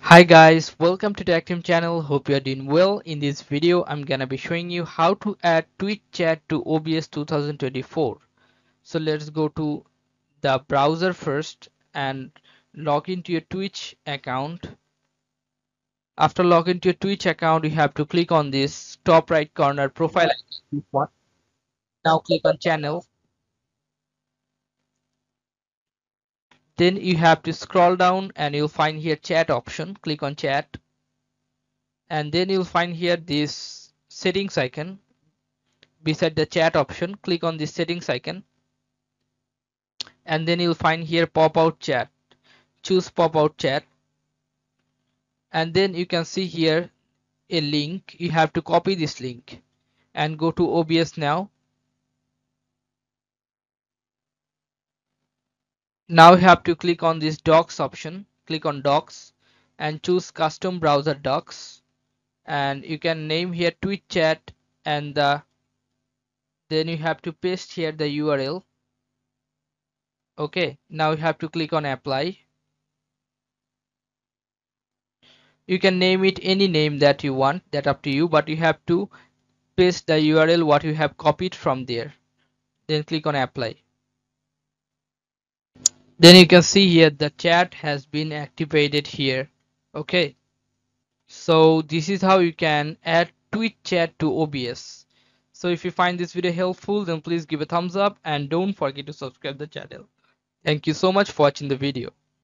Hi guys, welcome to Tactim channel. Hope you are doing well. In this video, I'm gonna be showing you how to add Twitch chat to OBS 2024. So let's go to the browser first and log into your Twitch account. After log into your Twitch account, you have to click on this top right corner profile icon. Now click on channel. Then you have to scroll down and you'll find here chat option. Click on chat, and then you'll find here this settings icon. Beside the chat option, click on the settings icon, and then you'll find here pop out chat. Choose pop out chat, and then you can see here a link. You have to copy this link and go to OBS now. Now you have to click on this docs option. Click on docs and choose custom browser docs, and you can name here Twitch chat, and then you have to paste here the URL. Okay, now you have to click on apply. You can name it any name that you want, that up to you, but you have to paste the URL what you have copied from there. Then click on apply. Then you can see here the chat has been activated here. Okay, so this is how you can add Twitch chat to OBS. So if you find this video helpful, then please give a thumbs up and don't forget to subscribe the channel. Thank you so much for watching the video.